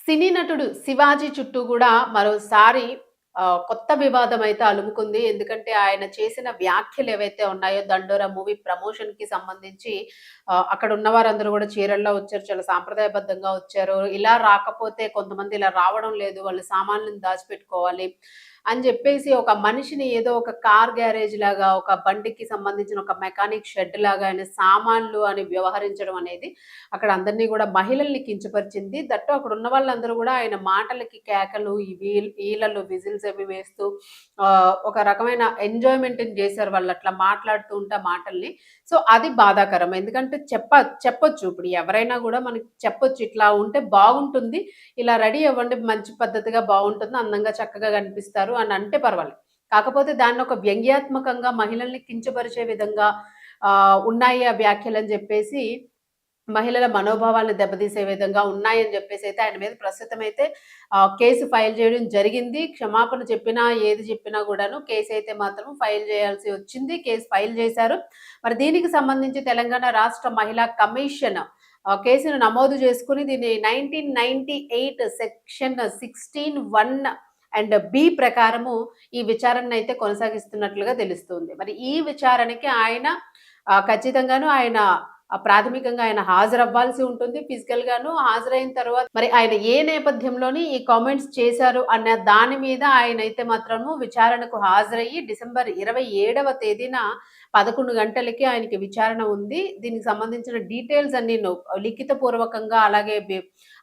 సినీ నటుడు 'శివాజీ' చుట్టూ గూడా మరోసారి కొత్త వివాదం అయితే అలుముకుంది. ఎందుకంటే ఆయన చేసిన వ్యాఖ్యలేవైతే ఉన్నాయో 'దండోర' మూవీ ప్రమోషన్‌కి సంబంధించి అక్కడ ఉన్న వారందరూ గూడా చీరల్లో వచ్చారు. చాలా సాంప్రదాయబద్ధంగా వచ్చారు. ఇలా రాకపోతే కొంతమంది ఇలా రావడం లేదు. వాళ్ళు సామాన్లను దాచిపెట్టుకోవాలి అని జెప్పేసి ఒక మనిషిని ఏదో ఒక కార్ గ్యారేజ్ లాగా, ఒక బండికి సంబంధించిన ఒక మెకానిక్ షెడ్ లాగా ఆయన సామాన్లు అని వ్యవహరించడం అనేది అక్కడ అందరిని గూడా మహిళల్ని కించపరిచింది. దట్టు అక్కడ ఉన్న వాళ్ళందరూ గూడా ఆయన మాటలకి కేకలు, ఈ ఈలలు, విజిల్స్ అవి వేస్తూ ఒక రకమైన ఎంజాయ్‌మెంట్‌ని జేశారు వాళ్ళట్లా మాట్లాడుతూ ఉంటే ఆ మాటల్ని. సో, అది బాధాకరం. ఎందుకంటే చెప్పొచ్చు. ఇప్పుడు ఎవరైనా గూడా మనకి చెప్పొచ్చు. ఇట్లా ఉంటే బాగుంటుంది. ఇలా రెడీ అవ్వండి. మంచి పద్ధతిగా బావుంటుంది. అందంగా చక్కగా కనిపిస్తారు అని అంటే పర్వాలేదు. కాకపోతే దాన్నొక వ్యంగ్యాత్మకంగా మహిళల్ని కించపరిచే విధంగా ఉన్నాయి ఆ వ్యాఖ్యలని జెప్పేసి మహిళల మనోభావాలను దెబ్బతీసే విధంగా ఉన్నాయని జెప్పేసైతే ఆయన మీద ప్రస్తుతమైతే కేసు ఫైల్ జేయడం జరిగింది. క్షమాపణ చెప్పినా, ఏది చెప్పినా గూడాను కేసయితే మాత్రం ఫైల్ జేయాల్సి వచ్చింది. కేసు ఫైల్ జేశారు. మరి దీనికి సంబంధించి తెలంగాణ రాష్ట్ర మహిళా కమిషన్ కేసును నమోదు చేసుకొని దీన్ని 1998 సెక్షన్ 16(1) అండ్ బి ప్రకారము ఈ విచారణనైతే కొనసాగిస్తున్నట్లుగా తెలుస్తుంది. మరి ఈ విచారణకి ఆయన ఖచ్చితంగాను ఆయన ప్రాథమికంగా ఆయన హాజరవ్వాల్సి ఉంటుంది. ఫిజికల్‌గాను హాజరైన తర్వాత మరి ఆయన ఏ నేపథ్యంలోని ఈ కామెంట్స్ చేశారు అన్న దాని మీద ఆయనైతే మాత్రము విచారణకు హాజరయ్యి డిసెంబర్ 27వ తేదీన 11 గంటలకి ఆయనకి విచారణ ఉంది. దీనికి సంబంధించిన డీటెయిల్స్ అన్నీను లిఖితపూర్వకంగా అలాగే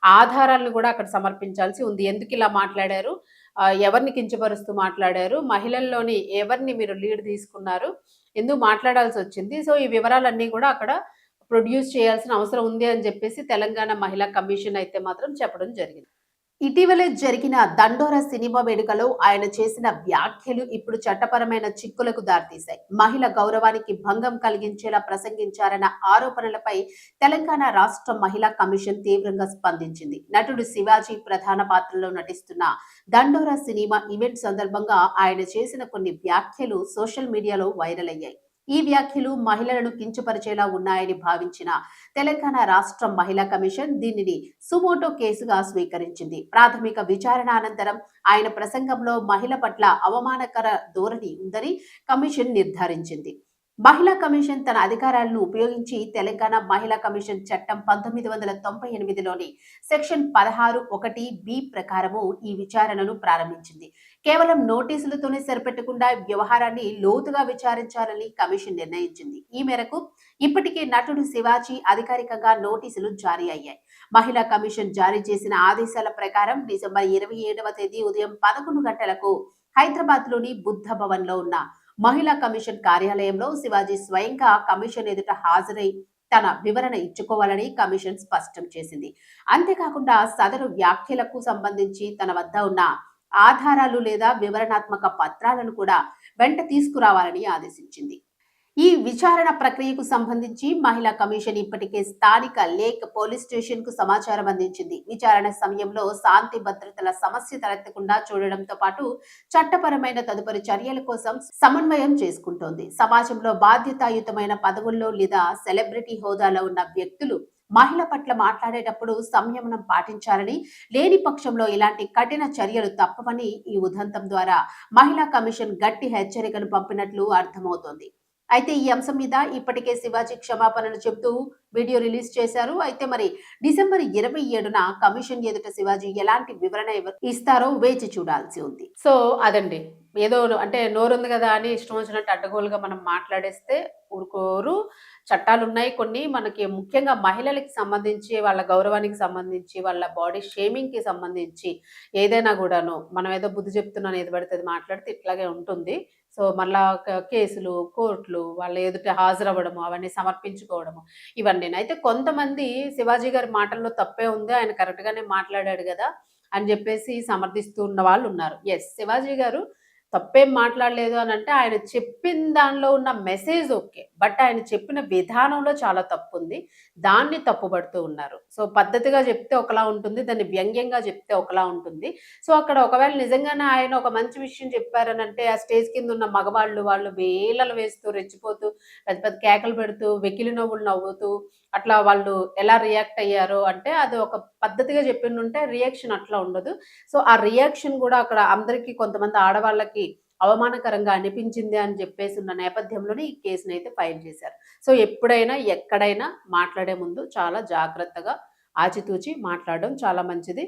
ఆధారాలను గూడా అక్కడ సమర్పించాల్సి ఉంది. ఎందుకిలా మాట్లాడారు? ఎవరిని కించపరుస్తూ మాట్లాడారు? మహిళల్లోని ఎవరిని మీరు లీడ్ తీసుకున్నారు? ఎందుకు మాట్లాడాల్సొచ్చింది? సో, ఈ వివరాలన్నీ గూడా అక్కడ ప్రొడ్యూస్ చేయాల్సిన అవసరం ఉంది అని జెప్పేసి తెలంగాణ మహిళా కమిషన్ అయితే మాత్రం చెప్పడం జరిగింది. ఇటీవలే జరిగిన 'దండోర' సినిమా వేడుకలో ఆయన చేసిన వ్యాఖ్యలు ఇప్పుడు చట్టపరమైన చిక్కులకు దారితీశాయి. మహిళ గౌరవానికి భంగం కలిగించేలా ప్రసంగించారన్న ఆరోపణలపై తెలంగాణ రాష్ట్ర మహిళా కమిషన్ తీవ్రంగా స్పందించింది. నటుడు శివాజీ ప్రధాన పాత్రలో నటిస్తున్న 'దండోర' సినిమా ఈవెంట్ సందర్భంగా ఆయన చేసిన కొన్ని వ్యాఖ్యలు సోషల్ మీడియాలో వైరల్ అయ్యాయి. ఈ వ్యాఖ్యలు మహిళలను కించపరిచేలా ఉన్నాయని భావించిన తెలంగాణ రాష్ట్ర మహిళా కమిషన్ దీనిని సుమోటో కేసుగా స్వీకరించింది. ప్రాథమిక విచారణ అనంతరం ఆయన ప్రసంగంలో మహిళ పట్ల అవమానకర ధోరణి ఉందని కమిషన్ నిర్ధారించింది. మహిళా కమిషన్ తన అధికారాలను ఉపయోగించి తెలంగాణ మహిళా కమిషన్ చట్టం 1998లోని సెక్షన్ 16(1)(b) ప్రకారము ఈ విచారణను ప్రారంభించింది. కేవలం నోటీసులతోనే సరిపెట్టకుండా వ్యవహారాన్ని లోతుగా విచారించాలని కమిషన్ నిర్ణయించింది. ఈ మేరకు ఇప్పటికే నటుడు శివాజీ అధికారికంగా నోటీసులు జారీ అయ్యాయి. మహిళా కమిషన్ జారీ చేసిన ఆదేశాల ప్రకారం డిసెంబర్ 27వ తేదీ ఉదయం 11 గంటలకు హైదరాబాద్ లోని బుద్ధ భవన్ లో ఉన్న మహిళా కమిషన్ కార్యాలయంలో శివాజీ స్వయంగా కమిషన్ ఎదుట హాజరై తన వివరణ ఇచ్చుకోవాలని కమిషన్ స్పష్టం చేసింది. అంతేకాకుండా సదరు వ్యాఖ్యలకు సంబంధించి తన వద్ద ఉన్న ఆధారాలు లేదా వివరణాత్మక పత్రాలను కూడా వెంట తీసుకురావాలని ఆదేశించింది. ఈ విచారణ ప్రక్రియకు సంబంధించి మహిళా కమిషన్ ఇప్పటికే స్థానిక లేక్ పోలీస్ స్టేషన్ కు సమాచారం అందించింది. విచారణ సమయంలో శాంతి భద్రతల సమస్య తలెత్తకుండా చూడడంతో పాటు చట్టపరమైన తదుపరి చర్యల కోసం సమన్వయం చేసుకుంటోంది. సమాజంలో బాధ్యతాయుతమైన పదవుల్లో లేదా సెలబ్రిటీ హోదాలో ఉన్న వ్యక్తులు మహిళ పట్ల మాట్లాడేటప్పుడు సంయమనం పాటించాలని, లేని పక్షంలో ఇలాంటి కఠిన చర్యలు తప్పవని ఈ ఉదంతం ద్వారా మహిళా కమిషన్ గట్టి హెచ్చరికను పంపినట్లు అర్థమవుతోంది. అయితే ఈ అంశం మీద ఇప్పటికే శివాజీ క్షమాపణలు చెబుతూ వీడియో రిలీజ్ చేశారు. అయితే మరి డిసెంబర్ 27న కమిషన్ ఎదుట శివాజీ ఎలాంటి వివరణ ఇస్తారో వేచి చూడాల్సి ఉంది. సో అదండి. ఏదో అంటే నోరుంది కదా అని ఇష్టం వచ్చినట్టు అడ్డగోలుగా మనం మాట్లాడేస్తే ఊరుకోరు. చట్టాలున్నాయి కొన్ని. మనకి ముఖ్యంగా మహిళలకి సంబంధించి, వాళ్ళ గౌరవానికి సంబంధించి, వాళ్ళ బాడీ షేమింగ్‌కి సంబంధించి ఏదైనా గూడాను మనం ఏదో బుద్ధి చెప్తున్నాను ఏది పడితే అది మాట్లాడితే ఇట్లాగే ఉంటుంది. సో, మళ్ళా కేసులు, కోర్టులు, వాళ్ళ ఎదుట హాజరవ్వడము, అవన్నీ సమర్పించుకోవడము ఇవన్నీను. అయితే కొంతమంది శివాజీ గారి మాటల్లో తప్పే ఉంది. ఆయన కరెక్ట్‌గానే మాట్లాడాడు గదా! అని జెప్పేసి సమర్థిస్తూ ఉన్న వాళ్ళున్నారు. యెస్. శివాజీ గారు తప్పేం మాట్లాడలేదు అనంటే ఆయన చెప్పిన దానిలో ఉన్న మెసేజ్ ఓకే. బట్ ఆయన చెప్పిన విధానంలో చాలా తప్పుంది. దాన్ని తప్పుబడుతూ ఉన్నారు. సో, పద్ధతిగా చెప్తే ఒకలా ఉంటుంది. దాన్ని వ్యంగ్యంగా చెప్తే ఒకలా ఉంటుంది. సో, అక్కడ ఒకవేళ నిజంగానే ఆయన ఒక మంచి విషయం చెప్పారనంటే, ఆ స్టేజ్ కిందున్న మగవాళ్ళు వాళ్ళు వేలలు వేస్తూ, రెచ్చిపోతూ, పెద్ద పెద్ద కేకలు పెడుతూ, వెకిలి నవ్వులు నవ్వుతూ, అట్లా వాళ్ళు ఎలా రియాక్ట్ అయ్యారో అంటే, అది ఒక పద్ధతిగా చెప్పిండుంటే రియాక్షన్ అట్లా ఉండదు. సో, ఆ రియాక్షన్ గూడా అక్కడ అందరికి కొంతమంది ఆడవాళ్ళకి అవమానకరంగా అనిపించింది అని చెప్పేసున్న నేపథ్యంలోనే ఈ కేసునైతే ఫైల్ చేశారు. సో, ఎప్పుడైనా, ఎక్కడైనా మాట్లాడే ముందు చాలా జాగ్రత్తగా ఆచితూచి మాట్లాడడం చాలా మంచిది.